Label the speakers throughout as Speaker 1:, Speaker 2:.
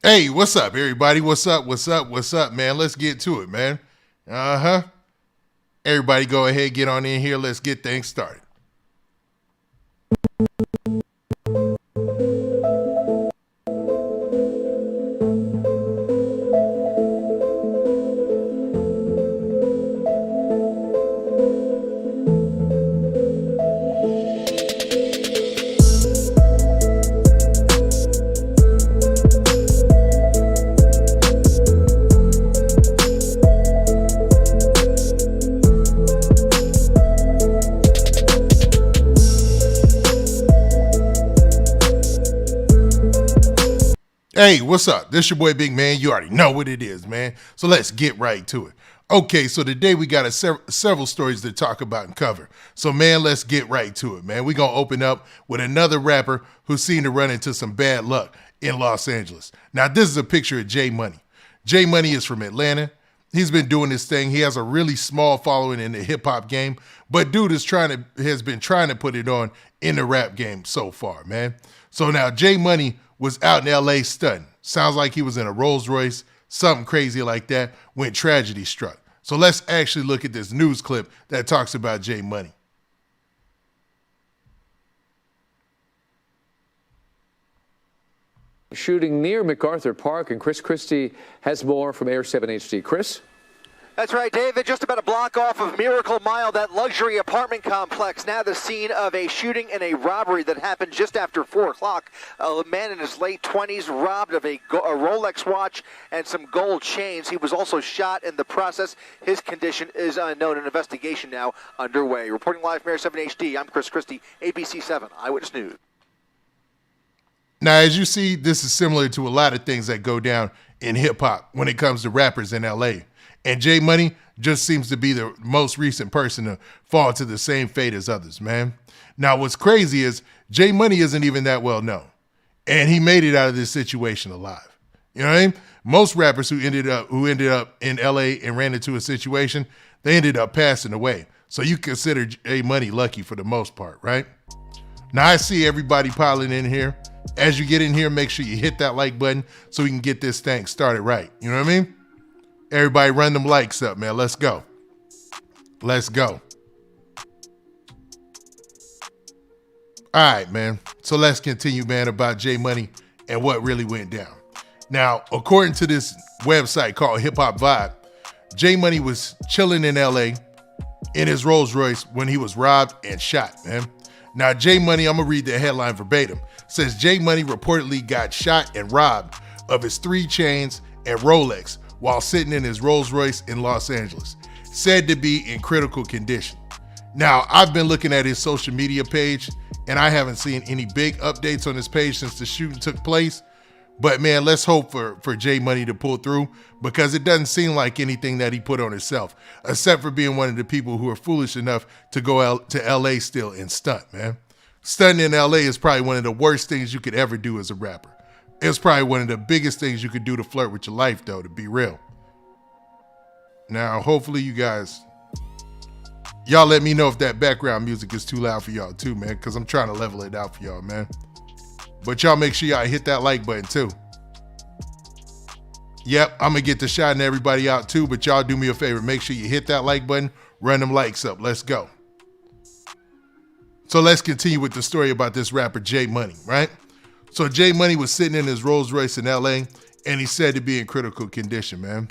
Speaker 1: Hey, what's up, everybody? What's up? What's up, man? Let's get to it, man. Everybody go ahead, get on in here. Let's get things started. Hey, what's up? This your boy Big Man. You already know what it is, man. So let's get right to it. Okay, so today we got several stories to talk about and cover. So, man, let's get right to it, man. We're going to open up with another rapper who seemed to run into some bad luck in Los Angeles. Now, this is a picture of J Money. J Money is from Atlanta. He's been doing this thing. He has a really small following in the hip-hop game, but dude has been trying to put it on in the rap game so far, man. So now J Money was out in L.A. stunting. Sounds like he was in a Rolls Royce, something crazy like that, when tragedy struck. So let's actually look at this news clip that talks about J Money.
Speaker 2: Shooting near MacArthur Park, and Chris Christie has more from Air 7 HD. Chris?
Speaker 3: That's right, David. Just about a block off of Miracle Mile, that luxury apartment complex, now the scene of a shooting and a robbery that happened just after 4 o'clock. A man in his late 20s robbed of a Rolex watch and some gold chains. He was also shot in the process. His condition is unknown. An investigation now underway. Reporting live from Air 7 HD, I'm Chris Christie, ABC 7 Eyewitness News.
Speaker 1: Now, as you see, this is similar to a lot of things that go down in hip-hop when it comes to rappers in L.A., and J Money just seems to be the most recent person to fall to the same fate as others, man. Now, what's crazy is J Money isn't even that well known, and he made it out of this situation alive. You know what I mean? Most rappers who ended up in LA and ran into a situation, they ended up passing away. So you consider J Money lucky for the most part, right? Now, I see everybody piling in here. As you get in here, make sure you hit that like button so we can get this thing started right. You know what I mean? Everybody run them likes up, man. Let's go. Let's go. All right, man. So let's continue, man, about J Money and what really went down. Now, according to this website called Hip Hop Vibe, J Money was chilling in LA in his Rolls Royce when he was robbed and shot, man. Now, J Money, I'm going to read the headline verbatim. It says J Money reportedly got shot and robbed of his 3 chains and Rolex while sitting in his Rolls Royce in Los Angeles, said to be in critical condition. Now, I've been looking at his social media page, and I haven't seen any big updates on his page since the shooting took place. But man, let's hope for J Money to pull through, because it doesn't seem like anything that he put on himself, except for being one of the people who are foolish enough to go out to LA still and stunt, man. Stunting in LA is probably one of the worst things you could ever do as a rapper. It's probably one of the biggest things you could do to flirt with your life, though, to be real. Now, hopefully you guys, y'all let me know if that background music is too loud for y'all too, man, because I'm trying to level it out for y'all, man. But y'all make sure y'all hit that like button too. Yep, I'm going to get to shouting everybody out too, but y'all do me a favor. Make sure you hit that like button, run them likes up. Let's go. So let's continue with the story about this rapper J Money, right? So J Money was sitting in his Rolls Royce in LA, and he's said to be in critical condition, man.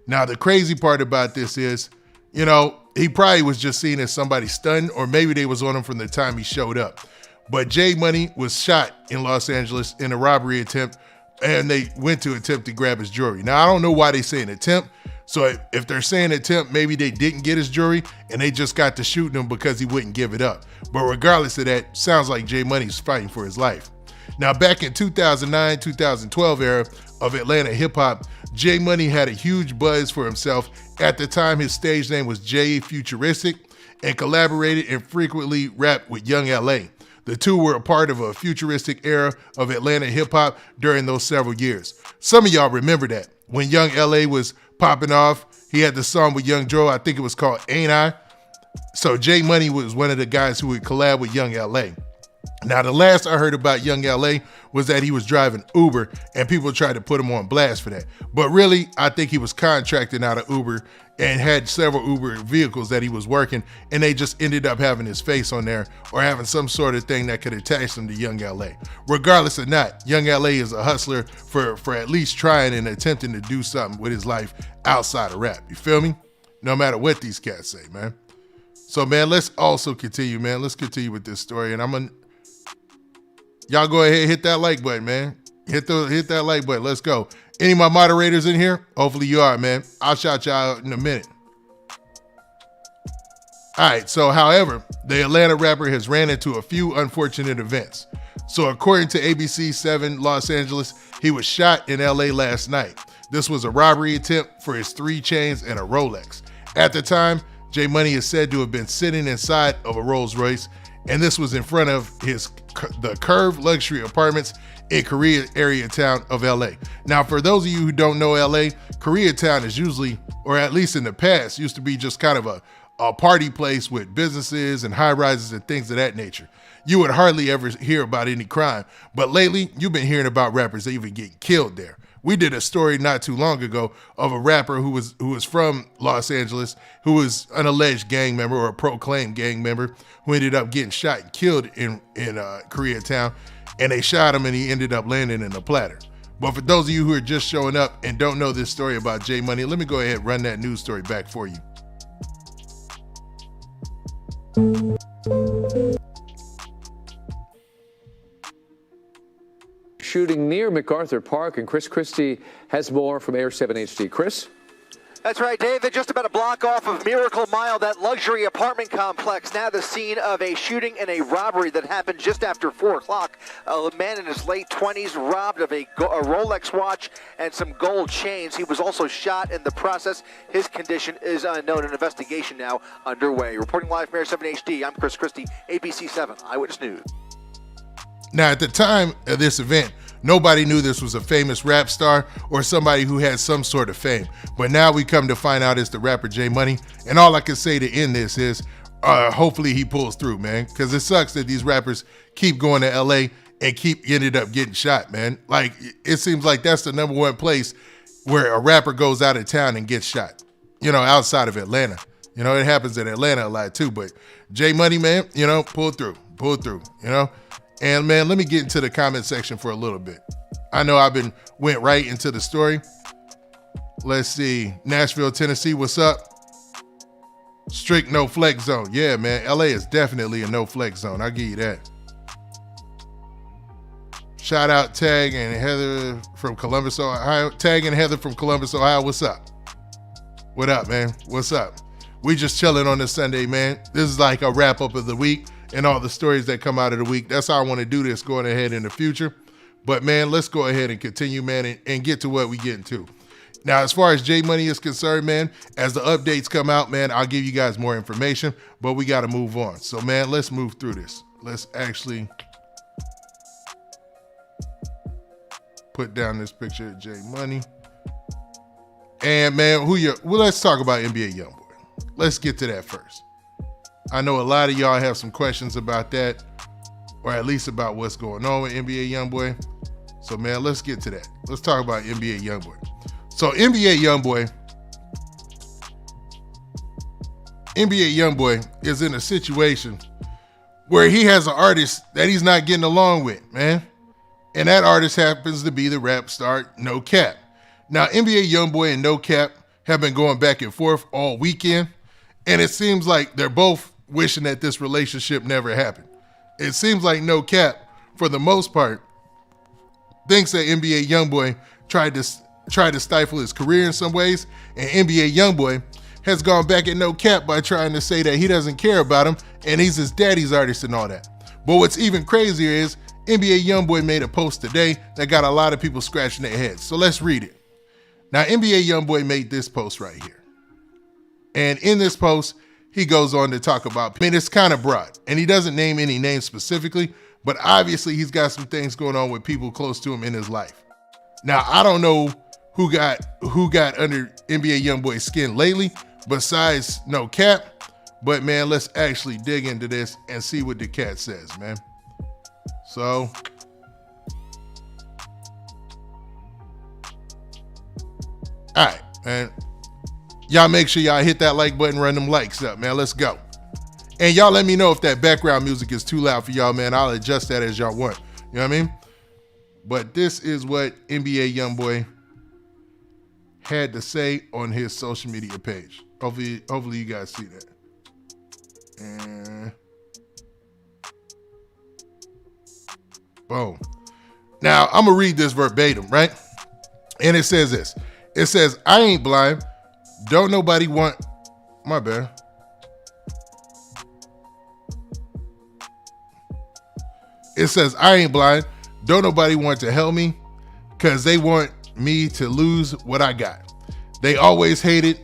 Speaker 1: Now, the crazy part about this is, you know, he probably was just seen as somebody stunned, or maybe they was on him from the time he showed up. But J Money was shot in Los Angeles in a robbery attempt, and they went to attempt to grab his jewelry. Now, I don't know why they say an attempt. So if they're saying attempt, maybe they didn't get his jewelry and they just got to shooting him because he wouldn't give it up. But regardless of that, sounds like J Money's fighting for his life. Now, back in 2009, 2012 era of Atlanta hip hop, J Money had a huge buzz for himself. At the time, his stage name was J Futuristic, and collaborated and frequently rapped with Young LA. The two were a part of a futuristic era of Atlanta hip hop during those several years. Some of y'all remember that. When Young LA was popping off, he had the song with Young Joe, I think it was called Ain't I? So J Money was one of the guys who would collab with Young LA. Now, the last I heard about Young LA was that he was driving Uber and people tried to put him on blast for that. But really, I think he was contracting out of Uber and had several Uber vehicles that he was working, and they just ended up having his face on there or having some sort of thing that could attach him to Young LA. Regardless of not, Young LA is a hustler for at least trying and attempting to do something with his life outside of rap. You feel me? No matter what these cats say, man. So, man, let's also continue, man. Let's continue with this story, and y'all go ahead and hit that like button, man. Hit that like button. Let's go. Any of my moderators in here? Hopefully you are, man. I'll shout y'all out in a minute. All right, so however, the Atlanta rapper has ran into a few unfortunate events. So according to ABC 7 Los Angeles, he was shot in LA last night. This was a robbery attempt for his 3 chains and a Rolex. At the time, J Money is said to have been sitting inside of a Rolls Royce, and this was in front of the Curve luxury apartments in Koreatown of LA. Now, for those of you who don't know LA, Koreatown is usually, or at least in the past, used to be just kind of a party place with businesses and high rises and things of that nature. You would hardly ever hear about any crime, but lately you've been hearing about rappers even getting killed there. We did a story not too long ago of a rapper who was from Los Angeles, who was an alleged gang member or a proclaimed gang member, who ended up getting shot and killed in Koreatown, and they shot him and he ended up landing in a platter. But for those of you who are just showing up and don't know this story about J Money, let me go ahead and run that news story back for you.
Speaker 2: Shooting near MacArthur Park, and Chris Christie has more from Air 7 HD. Chris?
Speaker 3: That's right, David. Just about a block off of Miracle Mile, that luxury apartment complex, now the scene of a shooting and a robbery that happened just after 4 o'clock. A man in his late 20s robbed of a Rolex watch and some gold chains. He was also shot in the process. His condition is unknown. An investigation now underway. Reporting live from Air 7 HD, I'm Chris Christie, ABC 7 Eyewitness News.
Speaker 1: Now, at the time of this event, nobody knew this was a famous rap star or somebody who had some sort of fame. But now we come to find out it's the rapper J Money. And all I can say to end this is hopefully he pulls through, man. Because it sucks that these rappers keep going to LA and ended up getting shot, man. Like, it seems like that's the number one place where a rapper goes out of town and gets shot, you know, outside of Atlanta. You know, it happens in Atlanta a lot too. But J Money, man, you know, pull through, you know. And man, let me get into the comment section for a little bit. I know went right into the story. Let's see. Nashville, Tennessee, what's up? Strict no flex zone. Yeah, man. LA is definitely a no flex zone. I'll give you that. Shout out Tag and Heather from Columbus, Ohio. Tag and Heather from Columbus, Ohio. What's up? What up, man? What's up? We just chilling on this Sunday, man. This is like a wrap up of the week and all the stories that come out of the week. That's how I want to do this going ahead in the future. But man, let's go ahead and continue, man, and get to what we getting to. Now, as far as J Money is concerned, man, as the updates come out, man, I'll give you guys more information, but we got to move on. So man, let's move through this. Let's actually put down this picture of J Money. And man, let's talk about NBA Youngboy. Let's get to that first. I know a lot of y'all have some questions about that, or at least about what's going on with NBA Youngboy. So man, let's get to that. Let's talk about NBA Youngboy. So NBA Youngboy is in a situation where he has an artist that he's not getting along with, man. And that artist happens to be the rap star NoCap. Now, NBA Youngboy and NoCap have been going back and forth all weekend, and it seems like they're both wishing that this relationship never happened. It seems like NoCap, for the most part, thinks that NBA Youngboy tried to stifle his career in some ways, and NBA Youngboy has gone back at NoCap by trying to say that he doesn't care about him and he's his daddy's artist and all that. But what's even crazier is NBA Youngboy made a post today that got a lot of people scratching their heads. So let's read it. Now, NBA Youngboy made this post right here. And in this post, he goes on to talk about, I mean, it's kind of broad, and he doesn't name any names specifically, but obviously he's got some things going on with people close to him in his life. Now, I don't know who got under NBA Youngboy's skin lately, besides NoCap, but man, let's actually dig into this and see what the cat says, man. So all right, man. Y'all make sure y'all hit that like button, run them likes up, man. Let's go. And y'all let me know if that background music is too loud for y'all, man. I'll adjust that as y'all want. You know what I mean? But this is what NBA Youngboy had to say on his social media page. Hopefully you guys see that. And boom. Now, I'm going to read this verbatim, right? And it says this. It says, I ain't blind. Don't nobody want... My bad. It says, I ain't blind. Don't nobody want to help me because they want me to lose what I got. They always hated.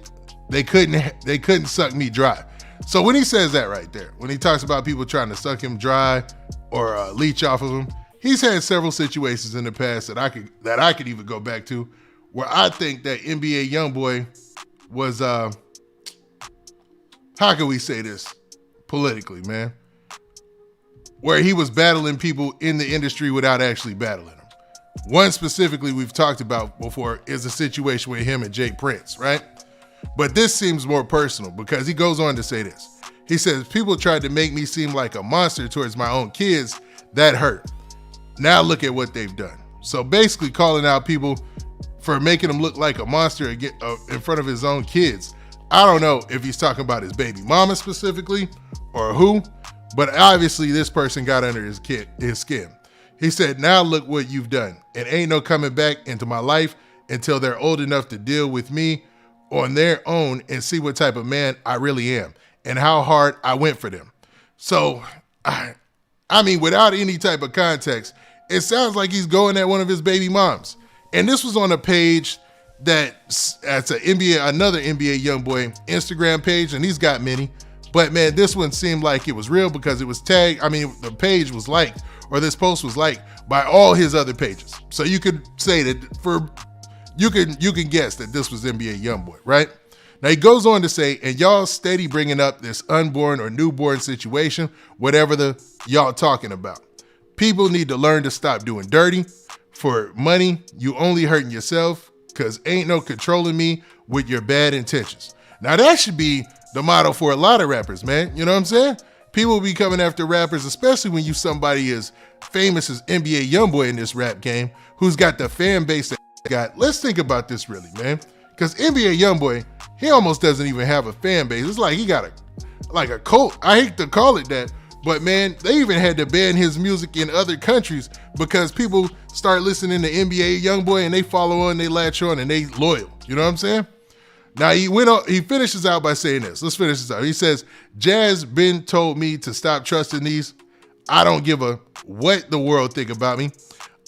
Speaker 1: They couldn't suck me dry. So when he says that right there, when he talks about people trying to suck him dry or leech off of him, he's had several situations in the past that I could even go back to where I think that NBA Youngboy was, how can we say this politically, man? Where he was battling people in the industry without actually battling them. One specifically we've talked about before is a situation with him and Jake Prince, right? But this seems more personal because he goes on to say this. He says, people tried to make me seem like a monster towards my own kids. That hurt. Now look at what they've done. So basically calling out people for making him look like a monster in front of his own kids. I don't know if he's talking about his baby mama specifically or who, but obviously this person got under his skin. He said, now look what you've done. And ain't no coming back into my life until they're old enough to deal with me on their own and see what type of man I really am and how hard I went for them. So, I mean, without any type of context, it sounds like he's going at one of his baby moms. And this was on a page that's another NBA Youngboy Instagram page, and he's got many. But man, this one seemed like it was real because it was tagged. I mean, the page was liked, or this post was liked by all his other pages. So you could say that you can guess that this was NBA Youngboy, right? Now he goes on to say, and y'all steady bringing up this unborn or newborn situation, whatever y'all talking about. People need to learn to stop doing dirty. For money, you only hurting yourself because ain't no controlling me with your bad intentions. Now that should be the motto for a lot of rappers, man. You know what I'm saying? People be coming after rappers, especially when you somebody as famous as NBA Youngboy in this rap game, who's got the fan base that got. Let's think about this really, man. Because NBA Youngboy, he almost doesn't even have a fan base. It's like he got a cult. I hate to call it that, but man, they even had to ban his music in other countries because people start listening to NBA Youngboy and they follow on, they latch on, and they loyal. You know what I'm saying? Now he finishes out by saying this. Let's finish this out. He says, Jazz been told me to stop trusting these. I don't give a what the world think about me.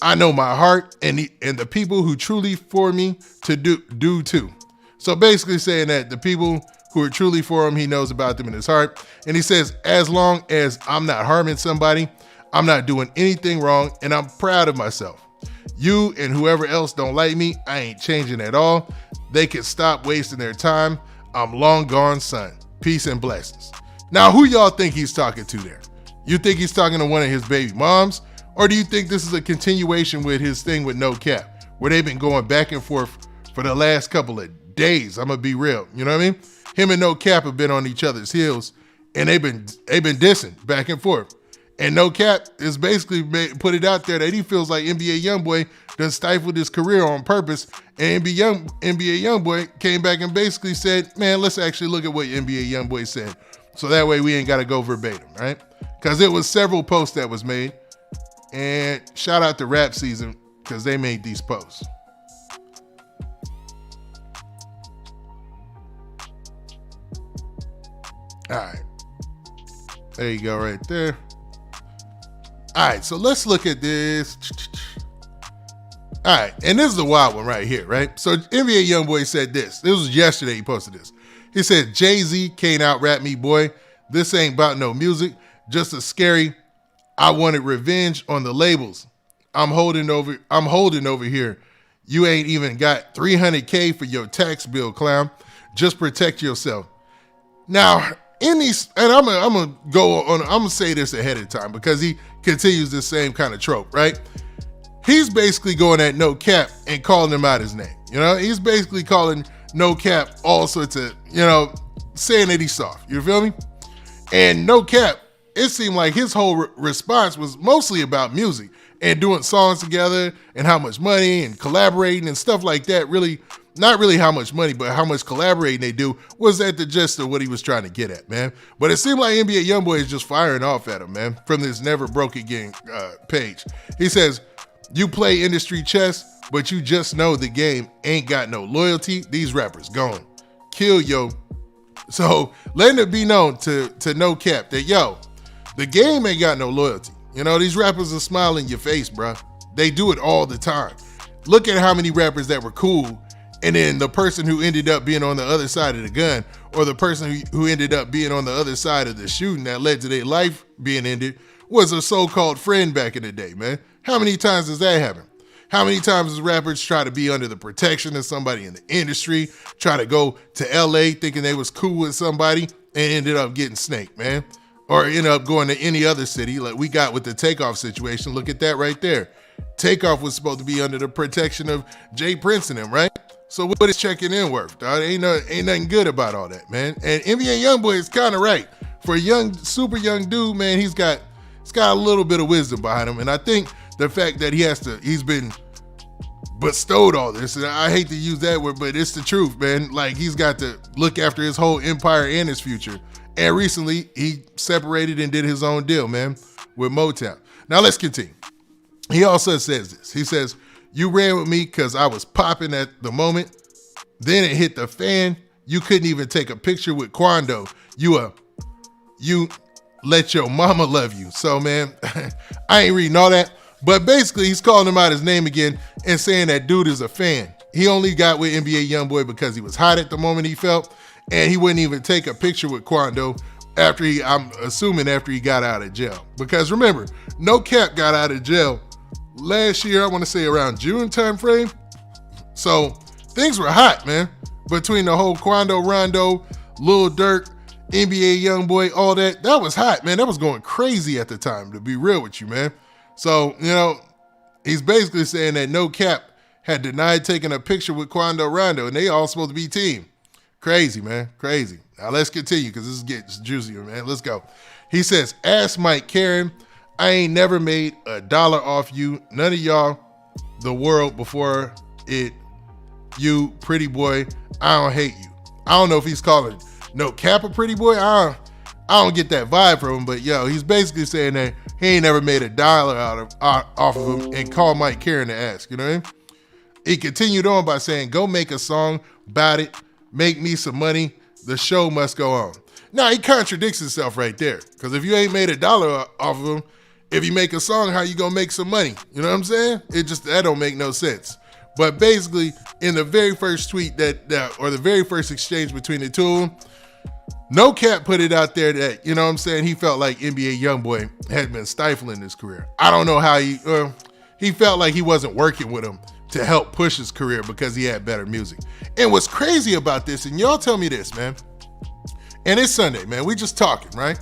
Speaker 1: I know my heart and the people who truly for me to do too. So basically saying that the people who are truly for him, he knows about them in his heart. And he says, as long as I'm not harming somebody, I'm not doing anything wrong, and I'm proud of myself. You and whoever else don't like me, I ain't changing at all. They can stop wasting their time. I'm long gone, son. Peace and blessings. Now, who y'all think he's talking to there? You think he's talking to one of his baby moms? Or do you think this is a continuation with his thing with NoCap, where they've been going back and forth for the last couple of days? I'm going to be real. You know what I mean? Him and NoCap have been on each other's heels, and they've been dissing back and forth. And NoCap is basically put it out there that he feels like NBA Youngboy done stifled his career on purpose. And NBA Youngboy came back and basically said, man, let's actually look at what NBA Youngboy said. So that way we ain't got to go verbatim, right? Because it was several posts that was made. And shout out to Rap Season because they made these posts. All right. There you go right there. All right, so let's look at this. All right, and this is the wild one right here, right? So NBA Youngboy said this. This was yesterday he posted this. He said, Jay-Z can't out-rap me, boy. This ain't about no music. Just a scary, I wanted revenge on the labels. I'm holding over here. You ain't even got $300K for your tax bill, clown. Just protect yourself. Now, in these, and I'm gonna go on. I'm gonna say this ahead of time because he continues the same kind of trope, right? He's basically going at NoCap and calling him out his name. He's basically calling NoCap all sorts of, saying that he's soft. You feel me? And NoCap, it seemed like his whole response was mostly about music and doing songs together and how much money and collaborating and stuff like that. Really, not really how much money, but how much collaborating they do was at the gist of what he was trying to get at, man. But it seemed like NBA Youngboy is just firing off at him, man, from this Never Broke Again page. He says, you play industry chess, but you just know the game ain't got no loyalty. These rappers gone. Kill yo. So letting it be known to NoCap that, yo, the game ain't got no loyalty. These rappers are smiling in your face, bro. They do it all the time. Look at how many rappers that were cool, and then the person who ended up being on the other side of the gun, or the person who ended up being on the other side of the shooting that led to their life being ended, was a so-called friend back in the day, man. How many times does that happen? How many times does rappers try to be under the protection of somebody in the industry, try to go to LA thinking they was cool with somebody, and ended up getting snaked, man? Or end up going to any other city like we got with the Takeoff situation. Look at that right there. Takeoff was supposed to be under the protection of Jay Prince and him, right? So what is checking in worth, dog? Ain't nothing good about all that, man. And NBA Youngboy is kind of right. For a young, super young dude, man, he's got a little bit of wisdom behind him. And I think the fact that he's been bestowed all this, and I hate to use that word, but it's the truth, man. Like, he's got to look after his whole empire and his future. And recently, he separated and did his own deal, man, with Motown. Now, let's continue. He also says this. He says, you ran with me because I was popping at the moment. Then it hit the fan. You couldn't even take a picture with Quando. You let your mama love you. So, man, I ain't reading all that. But basically, he's calling him out his name again and saying that dude is a fan. He only got with NBA Youngboy because he was hot at the moment, he felt. And he wouldn't even take a picture with Quando I'm assuming after he got out of jail. Because remember, NoCap got out of jail last year, I want to say around June time frame. So things were hot, man. Between the whole Quando Rondo, Lil Durk, NBA Youngboy, all that. That was hot, man. That was going crazy at the time, to be real with you, man. So, he's basically saying that NoCap had denied taking a picture with Quando Rondo, and they all supposed to be team. Crazy, man. Crazy. Now let's continue because this gets juicier, man. Let's go. He says, ask Mike Karen, I ain't never made $1 off you. None of y'all, the world before it. You, pretty boy, I don't hate you. I don't know if he's calling NoCap a pretty boy. I don't get that vibe from him, but yo, he's basically saying that he ain't never made $1 off of him and call Mike Karen to ask, you know what I mean? He continued on by saying, go make a song about it. Make me some money. The show must go on. Now, he contradicts himself right there. Because if you ain't made $1 off of him, if you make a song, how you gonna make some money? You know what I'm saying? That don't make no sense. But basically, in the very first tweet or the very first exchange between the two of them, NoCap put it out there that, you know what I'm saying, he felt like NBA Youngboy had been stifling his career. I don't know how he felt like he wasn't working with him to help push his career because he had better music. And what's crazy about this, and y'all tell me this, man, and it's Sunday, man, we just talking, right?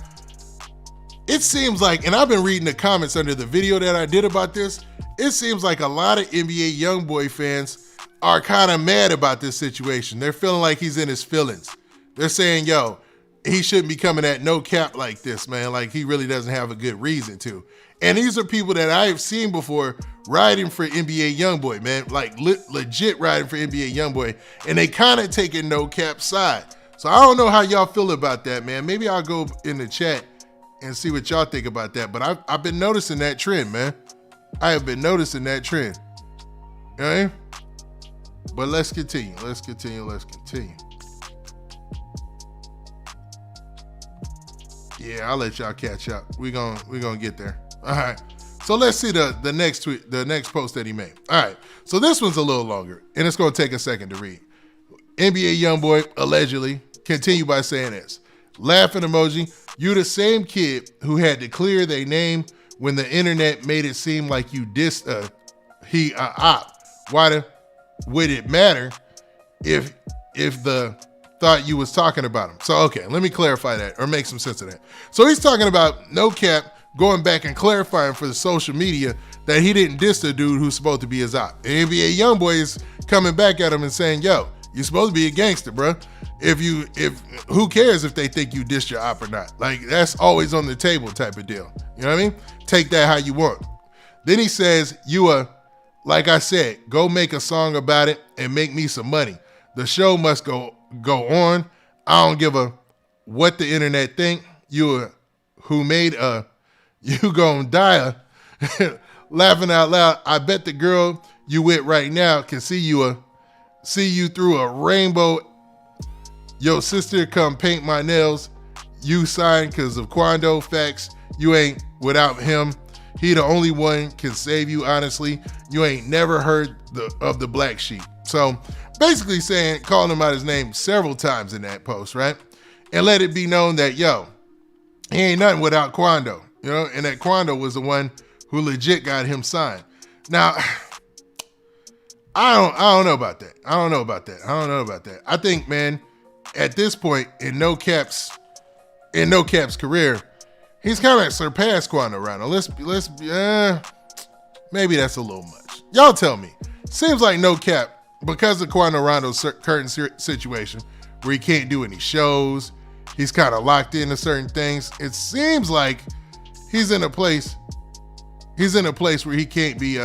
Speaker 1: It seems like, and I've been reading the comments under the video that I did about this, it seems like a lot of NBA Youngboy fans are kind of mad about this situation. They're feeling like he's in his feelings. They're saying, yo, he shouldn't be coming at NoCap like this, man. Like, he really doesn't have a good reason to. And these are people that I have seen before riding for NBA Youngboy, man. Like, legit riding for NBA Youngboy. And they kind of taking NoCap's side. So I don't know how y'all feel about that, man. Maybe I'll go in the chat and see what y'all think about that. But I've been noticing that trend, man. I have been noticing that trend. All right? But let's continue. Let's continue. Yeah, I'll let y'all catch up. We're gonna get there. All right. So let's see the next tweet, the next post that he made. All right. So this one's a little longer, and it's gonna take a second to read. NBA Youngboy allegedly continued by saying this. Laughing emoji. You the same kid who had to clear their name when the internet made it seem like you dissed he op. Why would it matter if the thought you was talking about him? So, okay, let me clarify that or make some sense of that. So he's talking about NoCap going back and clarifying for the social media that he didn't diss the dude who's supposed to be his op. And NBA Youngboy is coming back at him and saying, yo, you're supposed to be a gangster, bro. If who cares if they think you dissed your op or not? Like, that's always on the table type of deal. You know what I mean? Take that how you want. Then he says, like I said, go make a song about it and make me some money. The show must go on. I don't give a what the internet think. You gonna die. Laughing out loud. I bet the girl you with right now can see you through a rainbow. Yo, sister, come paint my nails. You signed because of Quando. Facts. You ain't without him. He the only one can save you, honestly. You ain't never heard of the black sheep. So basically saying, calling him out his name several times in that post, right? And let it be known that, yo, he ain't nothing without Quando, you know? And that Quando was the one who legit got him signed. Now, I don't know about that. I don't know about that. I think, man, at this point in NoCap's career, he's kind of surpassed Quando Rondo. Maybe that's a little much. Y'all tell me. Seems like NoCap, because of Quando Rondo's current situation, where he can't do any shows, he's kind of locked into certain things. It seems like he's in a place where he can't be,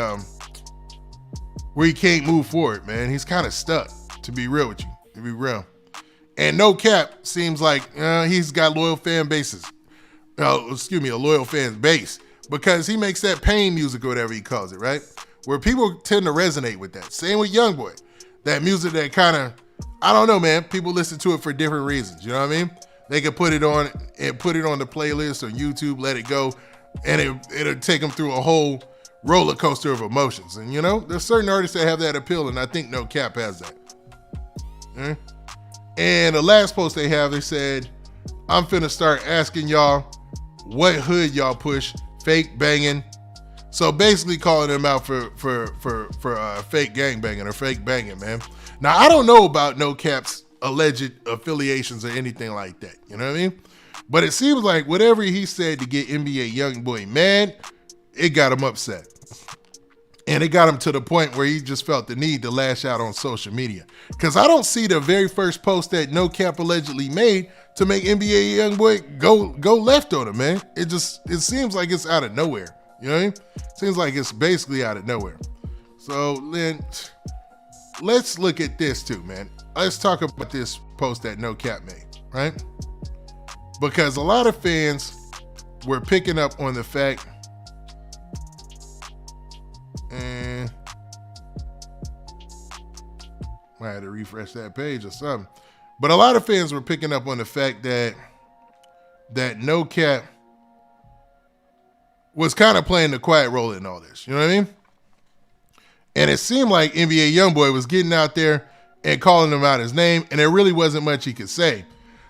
Speaker 1: where he can't move forward, man. He's kind of stuck, to be real with you, to be real. And NoCap seems like he's got loyal fan bases. A loyal fan base, because he makes that pain music or whatever he calls it, right? Where people tend to resonate with that. Same with Youngboy. That music that kind of, I don't know, man. People listen to it for different reasons. You know what I mean? They could put it on and put it on the playlist or YouTube, let it go, and it'll take them through a whole roller coaster of emotions. And you know, there's certain artists that have that appeal, and I think NoCap has that. And the last post they have, they said, I'm finna start asking y'all what hood y'all push, fake banging. So basically calling them out for fake gang banging or fake banging, man. Now, I don't know about NoCap's alleged affiliations or anything like that. You know what I mean? But it seems like whatever he said to get NBA Youngboy mad, it got him upset. And it got him to the point where he just felt the need to lash out on social media. Because I don't see the very first post that NoCap allegedly made to make NBA Youngboy go left on him, man. It seems like it's out of nowhere. You know what I mean? Seems like it's basically out of nowhere. So then let's look at this too, man. Let's talk about this post that NoCap made, right? Because a lot of fans were picking up on the fact, and I had to refresh that page or something. But a lot of fans were picking up on the fact that NoCap was kind of playing the quiet role in all this. You know what I mean? And it seemed like NBA Youngboy was getting out there and calling him out his name, and there really wasn't much he could say.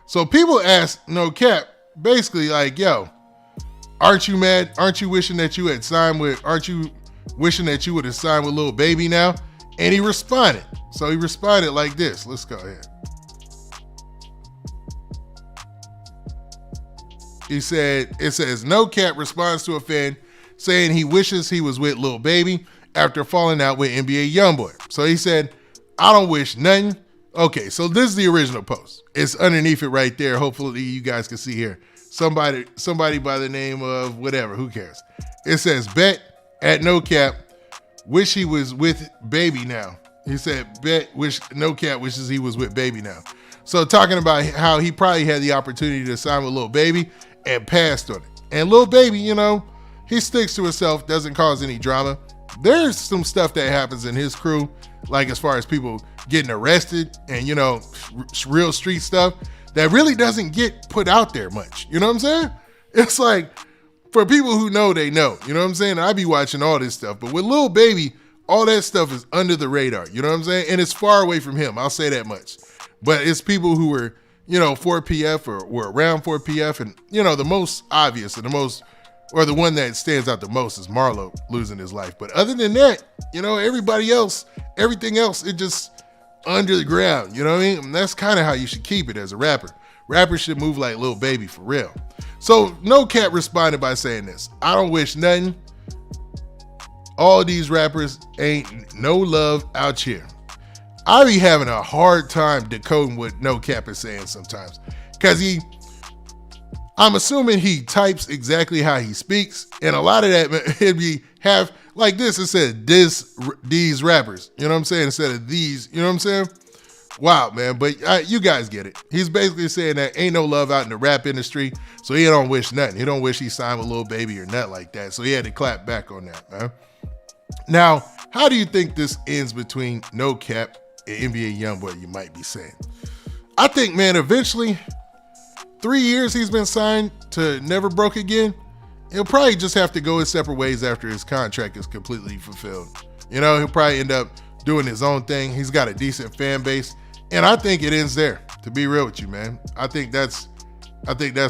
Speaker 1: So people asked NoCap, basically like, yo, aren't you mad? Aren't you wishing that you had signed with, aren't you wishing that you would have signed with Lil Baby now? And he responded. So he responded like this. Let's go ahead. He said, it says, NoCap responds to a fan saying he wishes he was with Lil Baby after falling out with NBA Youngboy. So he said, I don't wish nothing. Okay, so this is the original post. It's underneath it right there. Hopefully you guys can see here. Somebody by the name of whatever, who cares? It says, bet at NoCap, wish he was with Baby now. He said, bet wish NoCap wishes he was with Baby now. So talking about how he probably had the opportunity to sign with Lil Baby and passed on it. And Lil Baby, you know, he sticks to himself, doesn't cause any drama. There's some stuff that happens in his crew, like as far as people getting arrested and, you know, real street stuff that really doesn't get put out there much. You know what I'm saying? It's like, for people who know, they know. You know what I'm saying? I be watching all this stuff. But with Lil Baby, all that stuff is under the radar. You know what I'm saying? And it's far away from him. I'll say that much. But it's people who were, you know, 4PF or were around 4PF. And, you know, the most obvious and the most, or the one that stands out the most is Marlo losing his life. But other than that, you know, everybody else, everything else, it just under the ground. You know what I mean? And that's kind of how you should keep it as a rapper. Rappers should move like Lil Baby for real. So NoCap responded by saying this: I don't wish nothing. All these rappers ain't no love out here. I be having a hard time decoding what NoCap is saying sometimes. Cause I'm assuming he types exactly how he speaks. And a lot of that, it'd be have like this. It said these rappers, you know what I'm saying? Instead of these, you know what I'm saying? Wow, man. But you guys get it. He's basically saying that ain't no love out in the rap industry. So he don't wish nothing. He don't wish he signed with Lil Baby or nothing like that. So he had to clap back on that, man. Now, how do you think this ends between NoCap and NBA Youngboy, you might be saying? I think, man, eventually, 3 years he's been signed to Never Broke Again, he'll probably just have to go his separate ways after his contract is completely fulfilled. You know, he'll probably end up doing his own thing. He's got a decent fan base, and I think it ends there, to be real with you, man. I think that's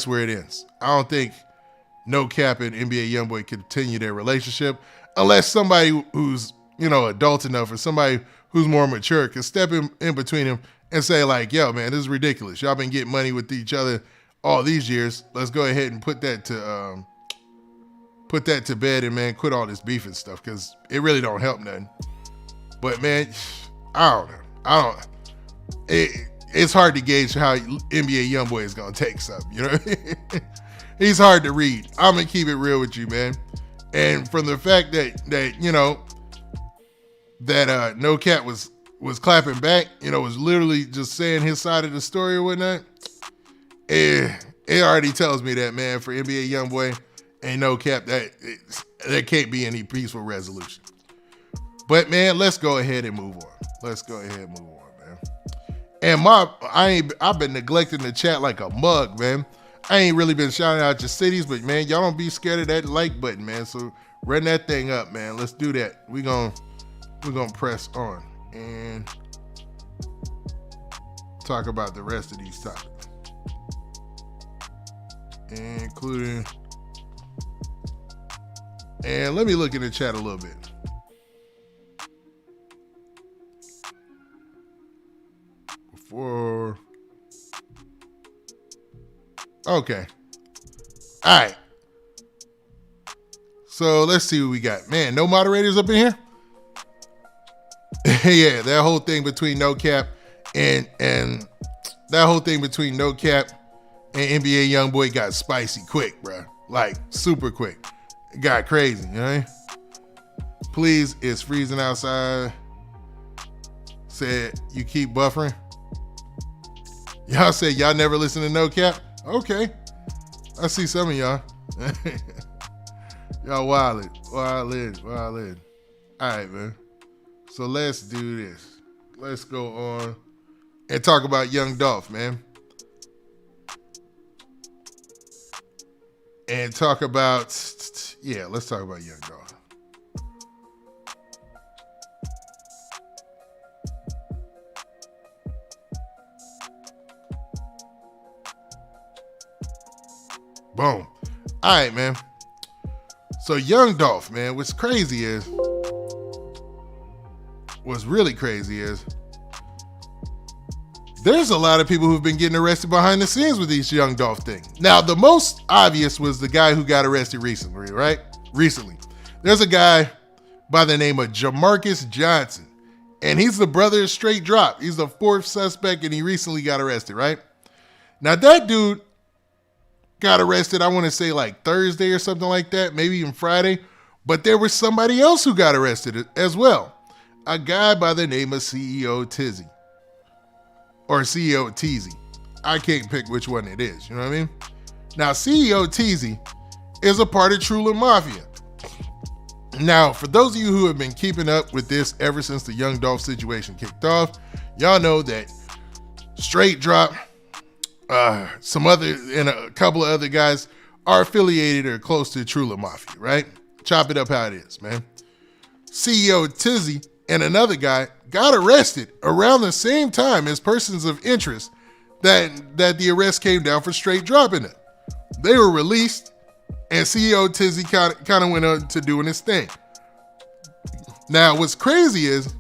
Speaker 1: where it ends. I don't think NoCap and NBA Youngboy continue their relationship unless somebody who's, you know, adult enough or somebody who's more mature can step in between them and say like, yo, man, this is ridiculous. Y'all been getting money with each other all these years. Let's go ahead and put that to bed and, man, quit all this beef and stuff, because it really don't help nothing. But, man, I don't know. It's hard to gauge how NBA Youngboy is going to take something, you know what I mean? He's hard to read. I'm going to keep it real with you, man. And from the fact that you know, that NoCap was clapping back, you know, was literally just saying his side of the story or whatnot, it already tells me that, man, for NBA Youngboy and NoCap, there can't be any peaceful resolution. But, man, let's go ahead and move on. Man. And I've been neglecting the chat like a mug, man. I ain't really been shouting out your cities, but, man, y'all don't be scared of that like button, man. So run that thing up, man. Let's do that. We're gonna press on and talk about the rest of these topics, including, and let me look in the chat a little bit. Okay. All right. So let's see what we got. Man, no moderators up in here? Yeah, that whole thing between NoCap and that whole thing between NoCap and NBA Youngboy got spicy quick, bro. Like super quick. It got crazy, you know? Please, it's freezing outside. Said you keep buffering. Y'all say y'all never listen to NoCap? Okay. I see some of y'all. Y'all wildin'. All right, man. So let's do this. Let's go on and talk about Young Dolph, man. And talk about, let's talk about Young Dolph. Boom. All right, man. So Young Dolph, man, what's really crazy is there's a lot of people who've been getting arrested behind the scenes with these Young Dolph things. Now, the most obvious was the guy who got arrested recently, right? There's a guy by the name of Jamarcus Johnson, and he's the brother of Straight Drop. He's the fourth suspect, and he recently got arrested, right? Now, that dude got arrested, I want to say like Thursday or something like that, maybe even Friday. But there was somebody else who got arrested as well. A guy by the name of CEO Teezy. Or CEO Teezy. I can't pick which one it is, you know what I mean? Now, CEO Teezy is a part of Trulla Mafia. Now, for those of you who have been keeping up with this ever since the Young Dolph situation kicked off, y'all know that Straight Drop, some other and a couple of other guys are affiliated or close to Trulla Mafia, right? Chop it up how it is, man. CEO Teezy and another guy got arrested around the same time as persons of interest that the arrest came down for Straight dropping it. They were released, and CEO Teezy kind of went on to doing his thing. Now, what's crazy is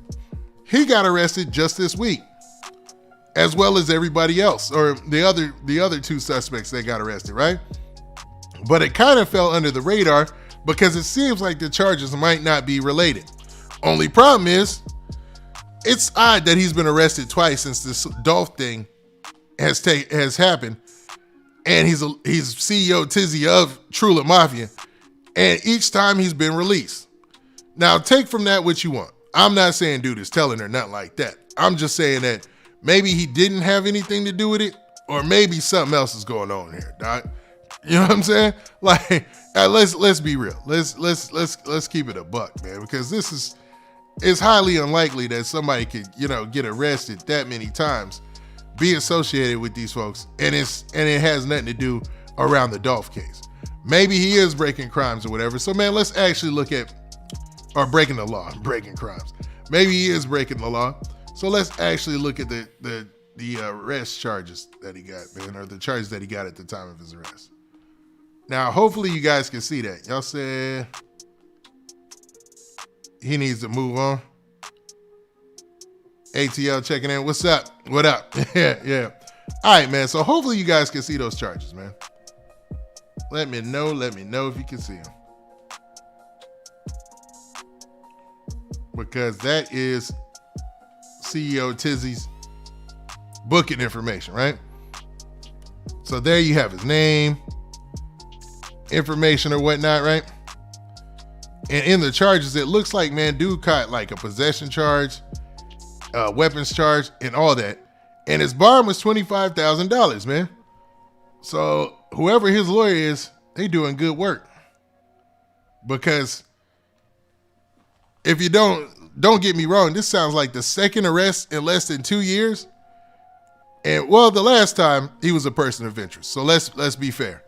Speaker 1: he got arrested just this week, as well as everybody else, or the other two suspects that got arrested, right? but it kind of fell under the radar because it seems like the charges might not be related. Only problem is, it's odd that he's been arrested twice since this Dolph thing has happened, and he's CEO Teezy of Trulla Mafia, and each time he's been released. Now, take from that what you want. I'm not saying dude is telling or nothing like that. I'm just saying that maybe he didn't have anything to do with it, or maybe something else is going on here, dog. You know what I'm saying? Like, let's be real. Let's keep it a buck, man, because it's highly unlikely that somebody could, get arrested that many times, be associated with these folks, and it has nothing to do around the Dolph case. Maybe he is breaking crimes or whatever. So, man, let's actually look at, or breaking the law, breaking crimes. Maybe he is breaking the law. So let's actually look at the arrest charges that he got, man, or the charges that he got at the time of his arrest. Now, hopefully you guys can see that. Y'all said he needs to move on. ATL checking in. What's up? What up? Yeah. All right, man. So hopefully you guys can see those charges, man. Let me know if you can see them. Because that is CEO Teezy's booking information, right? So there you have his name, information or whatnot, right? And in the charges, it looks like, man, dude caught like a possession charge, weapons charge, and all that. And his bond was $25,000, man. So whoever his lawyer is, they doing good work. Because if you don't get me wrong, this sounds like the second arrest in less than 2 years. And well, the last time he was a person of interest. So let's be fair.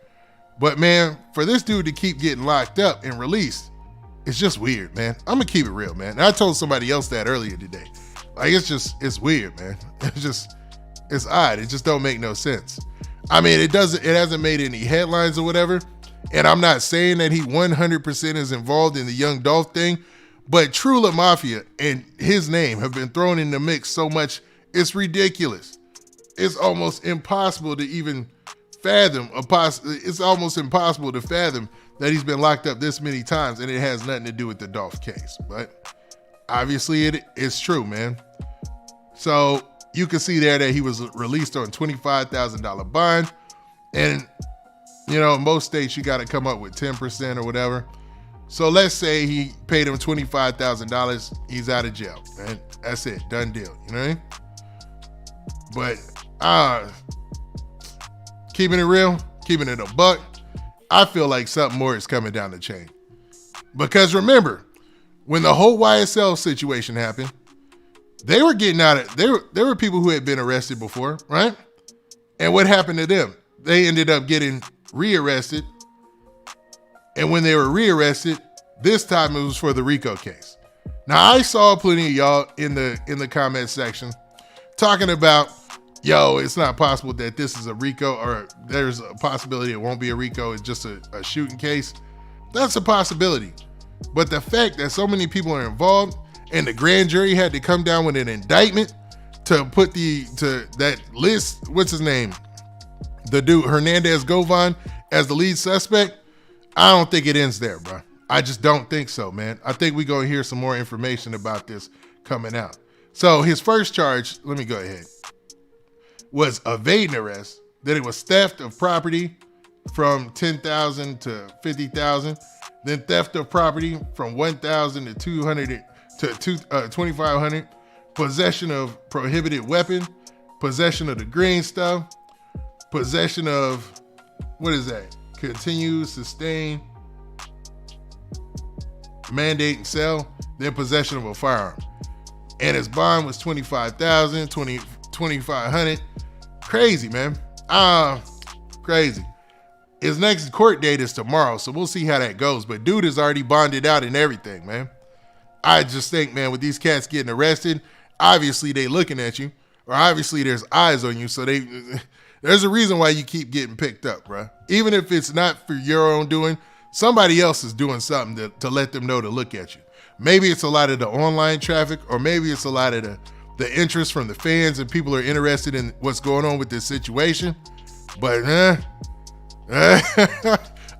Speaker 1: But man, for this dude to keep getting locked up and released, it's just weird, man. I'm gonna keep it real, man. And I told somebody else that earlier today. Like, it's weird, man. It's odd. It just don't make no sense. I mean, it hasn't made any headlines or whatever. And I'm not saying that he 100% is involved in the Young Dolph thing, but Trulla Mafia and his name have been thrown in the mix so much, it's ridiculous. It's almost impossible to even fathom. It's almost impossible to fathom that he's been locked up this many times and it has nothing to do with the Dolph case. But obviously it's true, man. So you can see there that he was released on $25,000 bond. And, in most states you got to come up with 10% or whatever. So let's say he paid him $25,000. He's out of jail, and that's it. Done deal. You know what I mean? But keeping it real, keeping it a buck, I feel like something more is coming down the chain. Because remember, when the whole YSL situation happened, they were getting out of there were people who had been arrested before, right? And what happened to them? They ended up getting rearrested. And when they were rearrested, this time it was for the RICO case. Now, I saw plenty of y'all in the comment section talking about, it's not possible that this is a RICO, or there's a possibility it won't be a RICO, it's just a shooting case. That's a possibility. But the fact that so many people are involved and the grand jury had to come down with an indictment to put to that list, what's his name? The dude, Hernandez Govan, as the lead suspect, I don't think it ends there, bro. I just don't think so, man. I think we're going to hear some more information about this coming out. So his first charge, let me go ahead, was evading arrest. Then it was theft of property from $10,000 to $50,000. Then theft of property from $1,000 to $200 to $2,500. Possession of prohibited weapon. Possession of the green stuff. Possession of, what is that? Continue, sustain, mandate, and sell, then possession of a firearm. And his bond was $25,000, $2,500. Crazy, man. Crazy. His next court date is tomorrow, so we'll see how that goes. But dude is already bonded out and everything, man. I just think, man, with these cats getting arrested, obviously they looking at you, or obviously there's eyes on you, so there's a reason why you keep getting picked up, bro. Even if it's not for your own doing, somebody else is doing something to let them know to look at you. Maybe it's a lot of the online traffic, or maybe it's a lot of the interest from the fans and people are interested in what's going on with this situation. But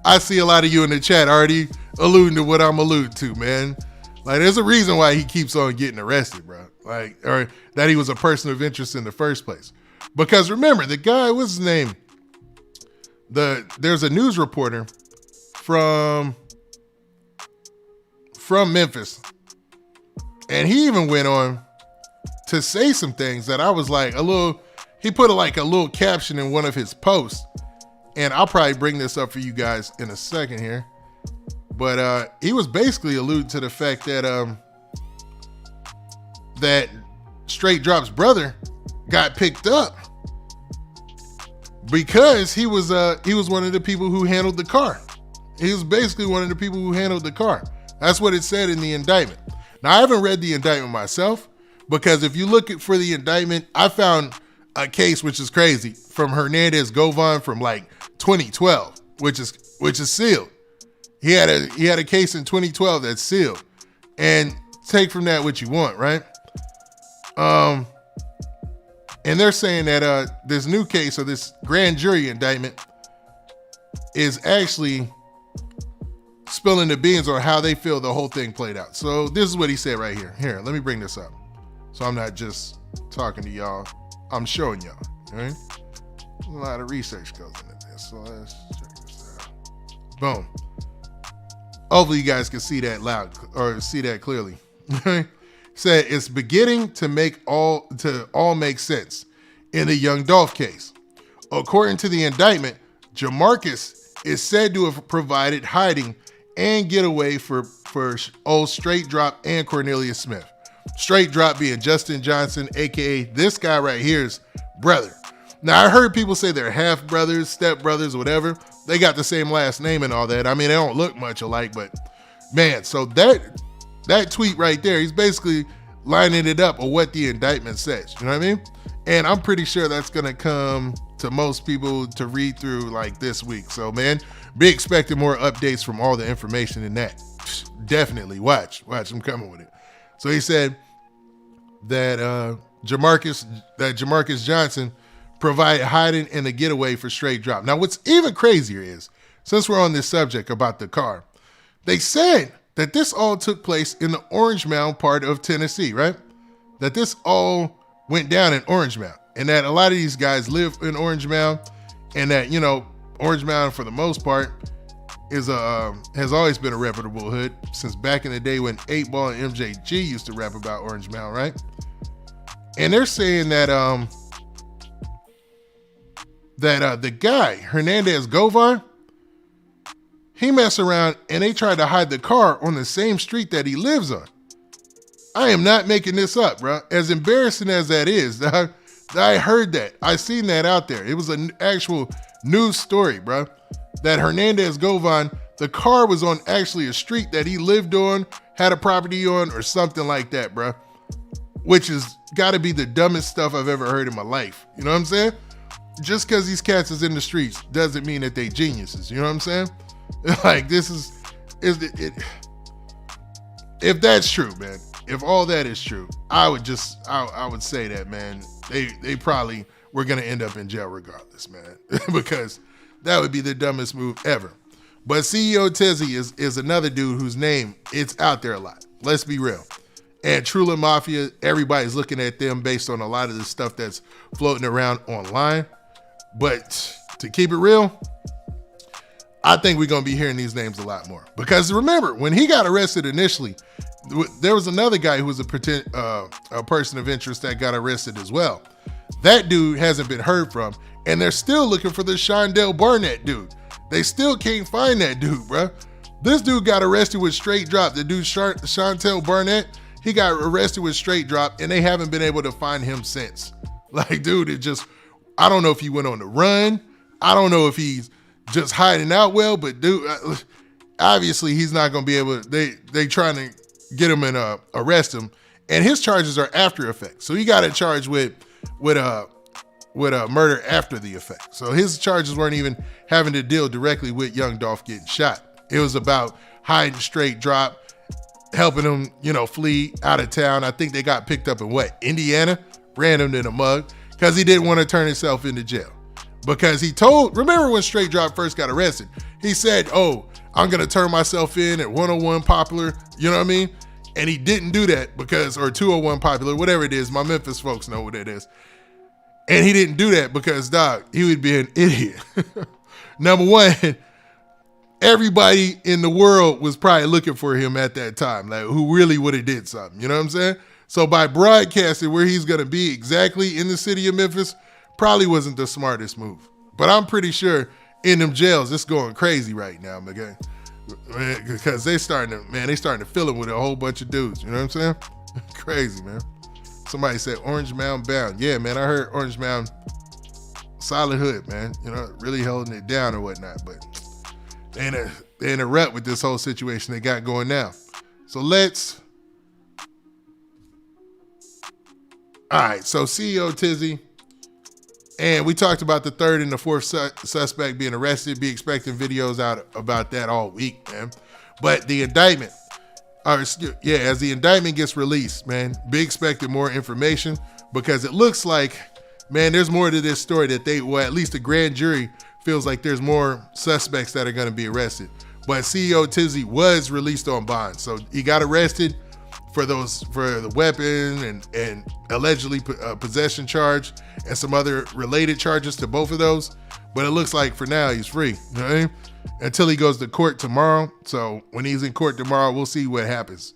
Speaker 1: I I see a lot of you in the chat already alluding to what I'm alluding to, man. Like, there's a reason why he keeps on getting arrested, bro. Like, or that he was a person of interest in the first place. Because remember, the guy, what's his name? There's a news reporter from Memphis, and he even went on to say some things that I was like he put a little caption in one of his posts, and I'll probably bring this up for you guys in a second here. But he was basically alluding to the fact that that Straight Drop's brother got picked up because he was one of the people who handled the car. He was basically one of the people who handled the car. That's what it said in the indictment. Now, I haven't read the indictment myself, because if you look for the indictment, I found a case, which is crazy, from Hernandez Govan from like 2012, which is sealed. He had a case in 2012 that's sealed, and take from that what you want, right? And they're saying that this new case, or this grand jury indictment, is actually spilling the beans on how they feel the whole thing played out. So this is what he said right here. Here, let me bring this up, so I'm not just talking to y'all. I'm showing y'all. All right? A lot of research goes into this, so let's check this out. Boom. Hopefully you guys can see that loud, or see that clearly. Said it's beginning to all make sense in the Young Dolph case. According to the indictment, Jamarcus is said to have provided hiding and getaway for old Straight Drop and Cornelius Smith. Straight Drop being Justin Johnson, aka this guy right here's brother. Now, I heard people say they're half brothers, step brothers, whatever. They got the same last name and all that. I mean, they don't look much alike, but man, so that tweet right there, he's basically lining it up of what the indictment says. You know what I mean? And I'm pretty sure that's going to come to most people to read through like this week. So, man, be expecting more updates from all the information in that. Definitely. Watch, I'm coming with it. So he said that Jamarcus Johnson provided hiding and a getaway for Straight Drop. Now, what's even crazier is, since we're on this subject about the car, they said that this all took place in the Orange Mound part of Tennessee, right? That this all went down in Orange Mound, and that a lot of these guys live in Orange Mound, and that, you know, Orange Mound for the most part is has always been a reputable hood since back in the day when 8 Ball and MJG used to rap about Orange Mound, right? And they're saying that the guy, Hernandez Govan, he messed around and they tried to hide the car on the same street that he lives on. I am not making this up, bro. As embarrassing as that is, I heard that. I seen that out there. It was an actual news story, bro. That Hernandez Govan, the car was on actually a street that he lived on, had a property on, or something like that, bro. Which has got to be the dumbest stuff I've ever heard in my life. You know what I'm saying? Just because these cats is in the streets doesn't mean that they geniuses. You know what I'm saying? Like, this is it. If that's true, man, if all that is true, I would say that, man, they probably were going to end up in jail regardless, man, because that would be the dumbest move ever. But CEO Teezy is another dude whose name, it's out there a lot. Let's be real. And Trulla Mafia, everybody's looking at them based on a lot of the stuff that's floating around online. But to keep it real, I think we're going to be hearing these names a lot more. Because remember, when he got arrested initially, there was another guy who was a person of interest that got arrested as well. That dude hasn't been heard from, and they're still looking for the Shondell Barnett dude. They still can't find that dude, bro. This dude got arrested with Straight Drop. The dude, Shondell Barnett, he got arrested with Straight Drop, and they haven't been able to find him since. Like, dude, I don't know if he went on the run. I don't know if he's just hiding out well, but dude, obviously he's not going to be able to, they trying to get him and arrest him, and his charges are after effect. So he got a charge with a murder after the effect. So his charges weren't even having to deal directly with Young Dolph getting shot. It was about hiding Straight Drop, helping him, flee out of town. I think they got picked up in Indiana, ran him in a mug because he didn't want to turn himself into jail. because he told, remember when Straight Drop first got arrested, he said, oh, I'm going to turn myself in at 101 Popular, you know what I mean? And he didn't do that because, or 201 Popular, whatever it is, my Memphis folks know what it is. And he didn't do that because, dog, he would be an idiot. Number one, everybody in the world was probably looking for him at that time, like who really would have did something, you know what I'm saying? So by broadcasting where he's going to be exactly in the city of Memphis, probably wasn't the smartest move. But I'm pretty sure in them jails, it's going crazy right now, man, because they starting to fill him with a whole bunch of dudes, you know what I'm saying? Crazy, man. Somebody said Orange Mound bound. Yeah, man, I heard Orange Mound, solid hood, man, you know, really holding it down or whatnot, but they're in a rut with this whole situation they got going now. So all right, so CEO Teezy, and we talked about the third and the fourth suspect being arrested. Be expecting videos out about that all week, man. But the indictment, as the indictment gets released, man, be expecting more information because it looks like, man, there's more to this story that at least the grand jury feels like there's more suspects that are going to be arrested. But CEO Teezy was released on bond. So he got arrested for the weapon and allegedly possession charge and some other related charges to both of those. But it looks like for now he's free, you know what I mean? Until he goes to court tomorrow. So when he's in court tomorrow, we'll see what happens.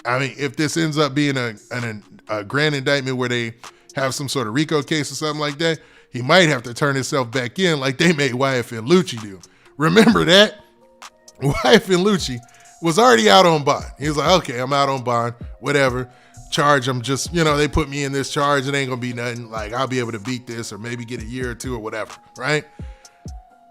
Speaker 1: I mean, if this ends up being a grand indictment where they have some sort of RICO case or something like that, he might have to turn himself back in like they made YFN Lucci do. Remember that? YFN Lucci was already out on bond. He was like, okay, I'm out on bond, whatever. Charge, I'm just, they put me in this charge. It ain't gonna be nothing. Like, I'll be able to beat this or maybe get a year or two or whatever, right?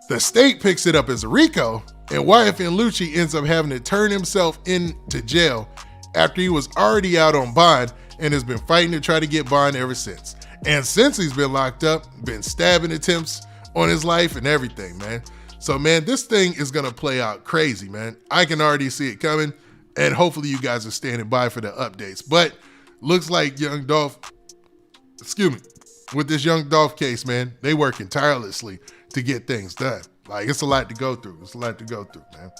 Speaker 1: The state picks it up as a RICO, and YFN Lucci ends up having to turn himself into jail after he was already out on bond and has been fighting to try to get bond ever since. And since he's been locked up, been stabbing attempts on his life and everything, man. So, man, this thing is going to play out crazy, man. I can already see it coming, and hopefully you guys are standing by for the updates. But looks like Young Dolph, with this Young Dolph case, man, they working tirelessly to get things done. Like, it's a lot to go through. Man.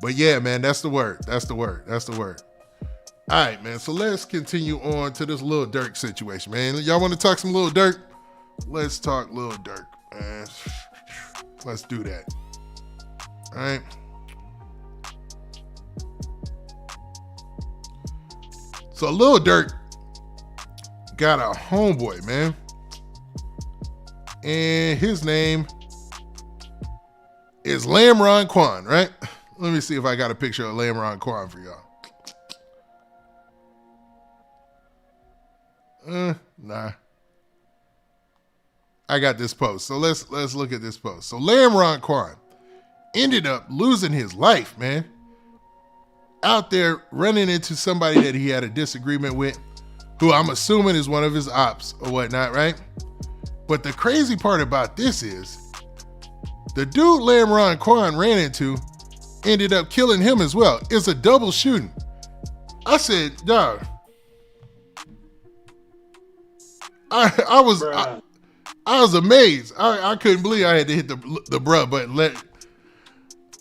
Speaker 1: But, yeah, man, that's the word. All right, man, so let's continue on to this Lil Durk situation, man. Y'all want to talk some Lil Durk? Let's talk Lil Durk, man. Let's do that. All right. So Lil Durk got a homeboy, man. And his name is Lamron Quan, right? Let me see if I got a picture of Lamron Quan for y'all. Nah. I got this post. So let's look at this post. So Lamron Quan ended up losing his life, man. Out there running into somebody that he had a disagreement with, who I'm assuming is one of his ops or whatnot, right? But the crazy part about this is the dude Lamron Quan ran into ended up killing him as well. It's a double shooting. I said, dog, I was amazed. I couldn't believe I had to hit the bruh button.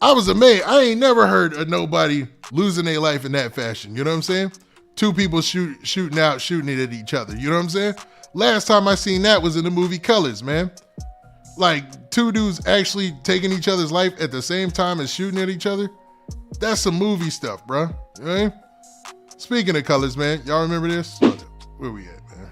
Speaker 1: I was amazed. I ain't never heard of nobody losing their life in that fashion. You know what I'm saying? Two people shooting it at each other. You know what I'm saying? Last time I seen that was in the movie Colors, man. Like, two dudes actually taking each other's life at the same time as shooting at each other. That's some movie stuff, bro. You know what I mean? Speaking of Colors, man, y'all remember this? Where we at, man?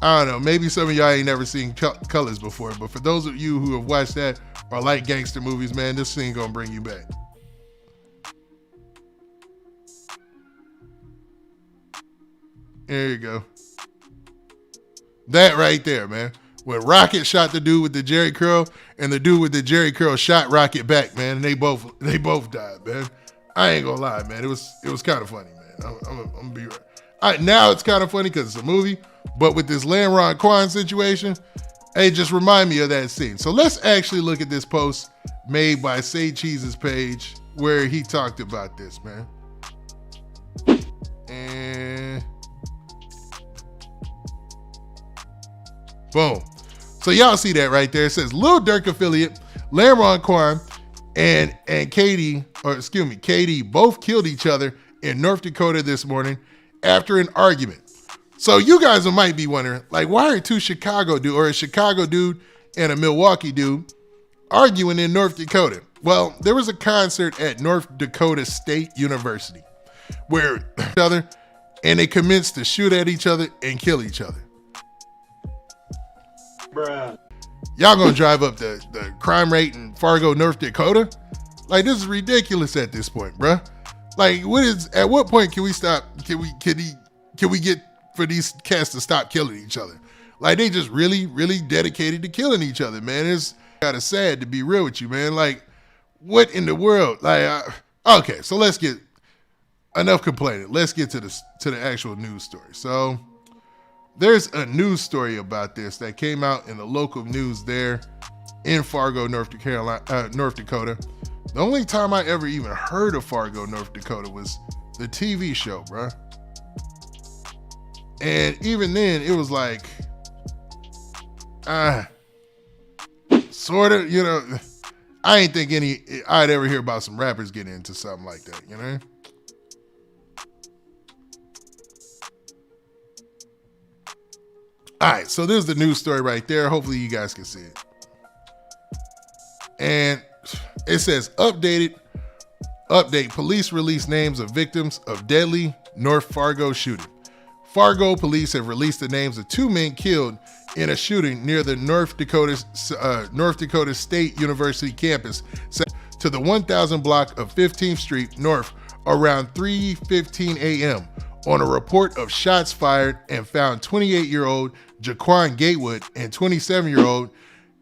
Speaker 1: I don't know. Maybe some of y'all ain't never seen Colors before, but for those of you who have watched that or like gangster movies, man, this scene gonna bring you back. There you go. That right there, man. When Rocket shot the dude with the Jerry curl, and the dude with the Jerry curl shot Rocket back, man, and they both died, man. I ain't gonna lie, man. It was kind of funny, man. I'm gonna be right. Now it's kind of funny because it's a movie, but with this Lamron Quan situation, hey, just remind me of that scene. So let's actually look at this post made by Say Cheese's page where he talked about this, man. And Boom. So y'all see that right there. It says Lil Durk affiliate, Lamron Quan and KD both killed each other in North Dakota this morning after an argument. So you guys might be wondering, like, why are two Chicago dude or a Chicago dude and a Milwaukee dude arguing in North Dakota? Well, there was a concert at North Dakota State University where each other and they commenced to shoot at each other and kill each other.
Speaker 4: Bruh.
Speaker 1: Y'all gonna drive up the crime rate in Fargo, North Dakota? Like, this is ridiculous at this point, bruh. Like, at what point can we stop? Can we get for these cats to stop killing each other? Like, they just really, really dedicated to killing each other, man. It's kind of sad to be real with you, man. Like, what in the world? Like, okay, so let's get enough complaining. Let's get to the actual news story. So there's a news story about this that came out in the local news there in Fargo, North Dakota. The only time I ever even heard of Fargo, North Dakota was the TV show, bruh. And even then, it was like, sort of, you know, I ain't think I'd ever hear about some rappers getting into something like that, you know? All right, so there's the news story right there. Hopefully you guys can see it. And it says, update, police release names of victims of deadly North Fargo shooting. Fargo police have released the names of 2 men killed in a shooting near the North Dakota State University campus to the 1000 block of 15th Street North around 3:15 a.m. on a report of shots fired, and found 28-year-old Jaquan Gatewood and 27-year-old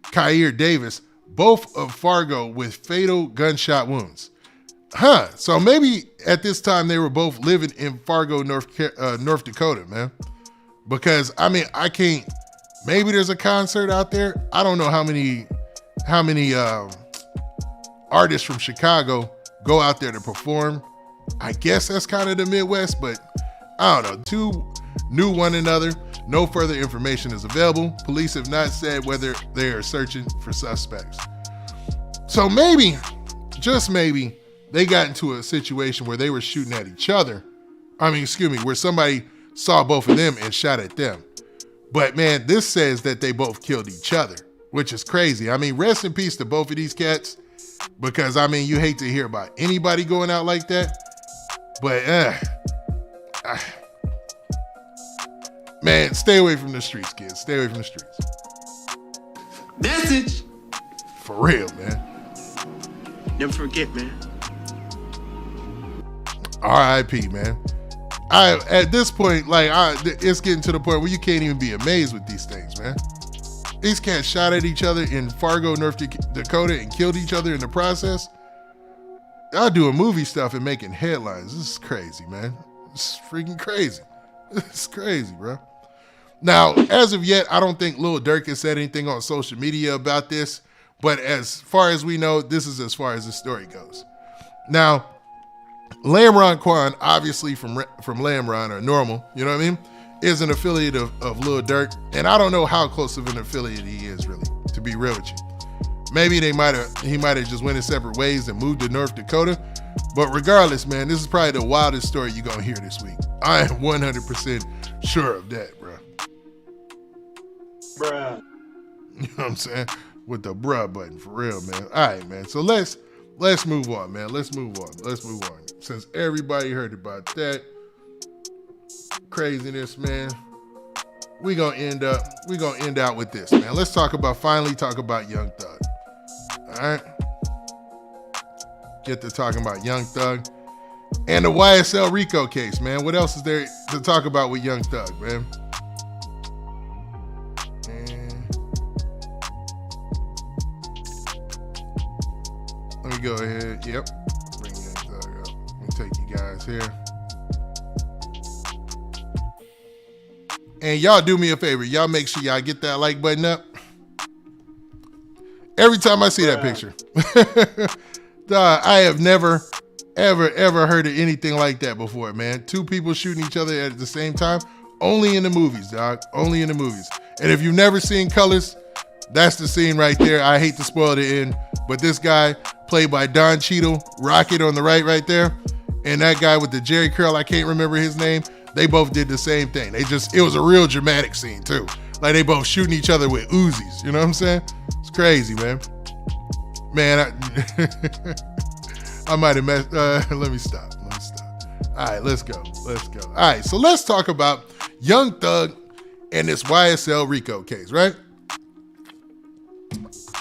Speaker 1: Kyer Davis, both of Fargo, with fatal gunshot wounds. So maybe at this time they were both living in Fargo, North Dakota, man. Because, I mean, I can't, maybe there's a concert out there. I don't know how many artists from Chicago go out there to perform. I guess that's kind of the Midwest, but I don't know. 2 knew one another. No further information is available. Police have not said whether they are searching for suspects. So maybe, just maybe, they got into a situation where they were shooting at each other. Where somebody saw both of them and shot at them. But man, this says that they both killed each other, which is crazy. I mean, rest in peace to both of these cats, because I mean, you hate to hear about anybody going out like that. But man, stay away from the streets, kids. Stay away from the streets.
Speaker 4: Message.
Speaker 1: For real, man.
Speaker 4: Never forget, man.
Speaker 1: R.I.P., man. At this point, it's getting to the point where you can't even be amazed with these things, man. These cats shot at each other in Fargo, North Dakota, and killed each other in the process. Y'all doing movie stuff and making headlines. This is crazy, man. This is freaking crazy. It's crazy, bro. Now, as of yet, I don't think Lil Durk has said anything on social media about this, but as far as we know, this is as far as the story goes. Now, Lamron Quan, obviously from Lamron or Normal, you know what I mean, is an affiliate of Lil Durk, and I don't know how close of an affiliate he is, really, to be real with you. Maybe he might have just went in separate ways and moved to North Dakota, but regardless, man, this is probably the wildest story you're gonna hear this week. I am 100% sure of that, bro.
Speaker 4: Bruh.
Speaker 1: You know what I'm saying? With the bruh button, for real, man. All right, man. So let's move on, man. Let's move on. Since everybody heard about that craziness, man, we gonna end out with this, man. Let's finally talk about Young Thug. All right? Get to talking about Young Thug and the YSL Rico case, man. What else is there to talk about with Young Thug, man? Let me go ahead. Yep. Bring Young Thug up. Let me take you guys here. And y'all do me a favor. Y'all make sure y'all get that like button up. Every time I see that picture. I have never, ever heard of anything like that before, man. 2 people shooting each other at the same time. Only in the movies, dog. Only in the movies. And if you've never seen Colors, that's the scene right there. I hate to spoil the end, but this guy, played by Don Cheadle, Rocket on the right there, and that guy with the Jerry curl, I can't remember his name, they both did the same thing. It was a real dramatic scene too. Like they both shooting each other with Uzis. You know what I'm saying? It's crazy, man. Man, I might have messed. Let me stop. All right, let's go. All right, so let's talk about Young Thug and this YSL RICO case, right?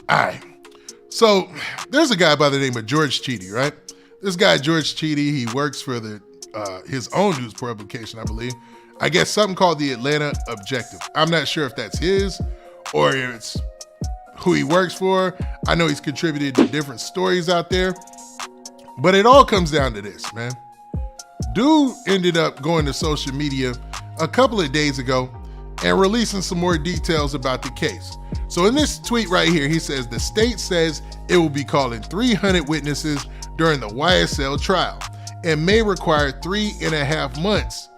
Speaker 1: All right. So there's a guy by the name of George Cheedy, right? This guy, George Cheedy, he works for his own news publication, I believe. I guess something called the Atlanta Objective. I'm not sure if that's his or it's who he works for. I know he's contributed to different stories out there. But it all comes down to this, man. Dude ended up going to social media a couple of days ago and releasing some more details about the case. So in this tweet right here, he says, the state says it will be calling 300 witnesses during the YSL trial and may require 3.5 months.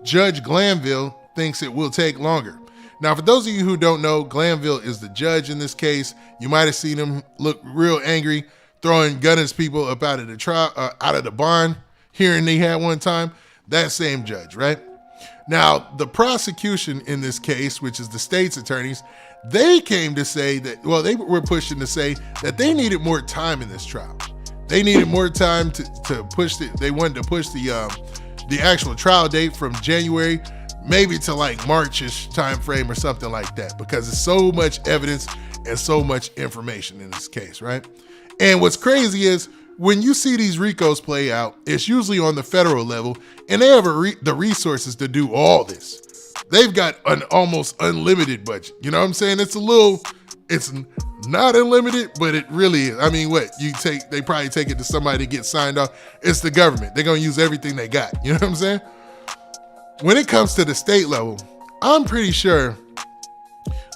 Speaker 1: Judge Glanville thinks it will take longer. Now, for those of you who don't know, Glanville is the judge in this case. You might have seen him look real angry, throwing gunners people up out of the trial, out of the barn hearing they had one time. That same judge, right? Now, the prosecution in this case, which is the state's attorneys, they came to say that, well, they were pushing to say that they needed more time in this trial. They needed more time to push they wanted to push the actual trial date from January maybe to like March-ish time frame or something like that, because there's so much evidence and so much information in this case, right? And what's crazy is when you see these RICOs play out, it's usually on the federal level, and they have the resources to do all this. They've got an almost unlimited budget. You know what I'm saying? It's not unlimited, but it really is. I mean, they probably take it to somebody to get signed off. It's the government. They're going to use everything they got. You know what I'm saying? When it comes to the state level, I'm pretty sure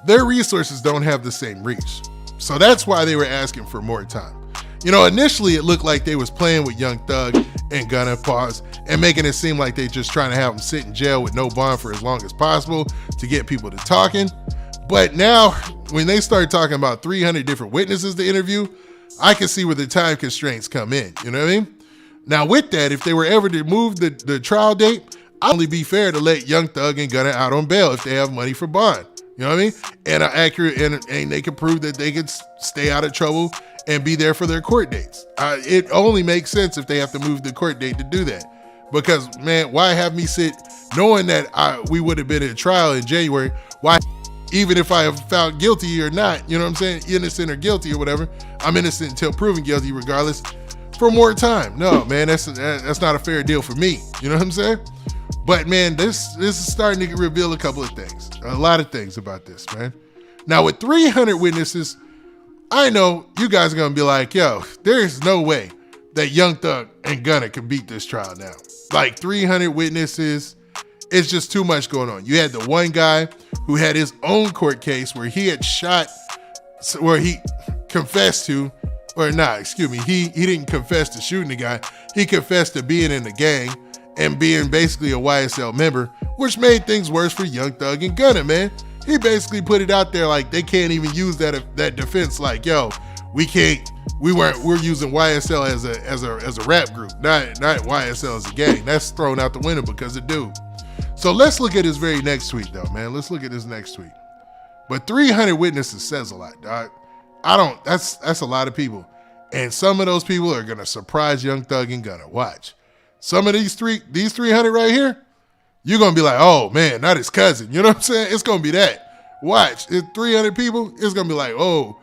Speaker 1: their resources don't have the same reach. So that's why they were asking for more time. You know, initially it looked like they was playing with Young Thug and Gunna, pause, and making it seem like they just trying to have him sit in jail with no bond for as long as possible to get people to talking. But now, when they start talking about 300 different witnesses to interview, I can see where the time constraints come in. You know what I mean? Now, with that, if they were ever to move the trial date, I'd only be fair to let Young Thug and Gunna out on bail if they have money for bond. You know what I mean? And are accurate, and they can prove that they could stay out of trouble and be there for their court dates. It only makes sense if they have to move the court date to do that. Because, man, why have me sit knowing that we would have been in trial in January? Why, even if I have found guilty or not, you know what I'm saying, innocent or guilty or whatever, I'm innocent until proven guilty regardless, for more time. No, man, that's not a fair deal for me. You know what I'm saying? But, man, this is starting to reveal a couple of things. A lot of things about this, man. Now, with 300 witnesses, I know you guys are going to be like, yo, there's no way that Young Thug and Gunna can beat this trial now. Like 300 witnesses, it's just too much going on. You had the one guy who had his own court case where he had shot, where he confessed to, or not, excuse me, he didn't confess to shooting the guy. He confessed to being in the gang and being basically a YSL member, which made things worse for Young Thug and Gunna, man. He basically put it out there like they can't even use that defense. Like, yo, we're using YSL as a rap group, not YSL as a gang. That's thrown out the window because of dude. So let's look at his very next tweet, though, man. Let's look at his next tweet. But 300 witnesses says a lot, dog. That's a lot of people, and some of those people are gonna surprise Young Thug and Gunna. Watch. Some of these 300 right here, you're going to be like, oh, man, not his cousin. You know what I'm saying? It's going to be that. Watch. It's 300 people. It's going to be like, oh,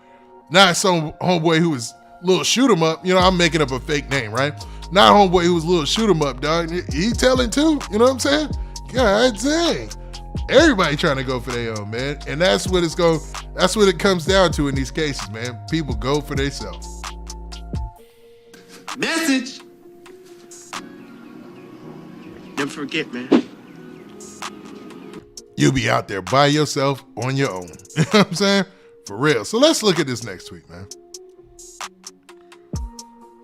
Speaker 1: not some homeboy who was little shoot 'em up. You know, I'm making up a fake name, right? Not homeboy who was little shoot 'em up, dog. He telling too. You know what I'm saying? God dang. Everybody trying to go for their own, man. And that's what it comes down to in these cases, man. People go for themselves.
Speaker 4: Message. Never forget, man.
Speaker 1: You be out there by yourself on your own. You know what I'm saying? For real. So let's look at this next tweet, man.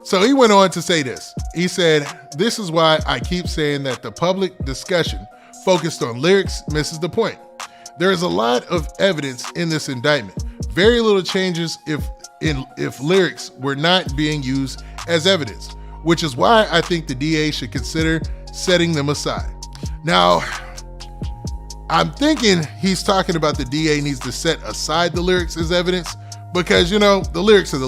Speaker 1: So he went on to say this. He said, this is why I keep saying that the public discussion focused on lyrics misses the point. There is a lot of evidence in this indictment. Very little changes if lyrics were not being used as evidence, which is why I think the DA should consider setting them aside. Now, I'm thinking he's talking about the DA needs to set aside the lyrics as evidence because, the lyrics are the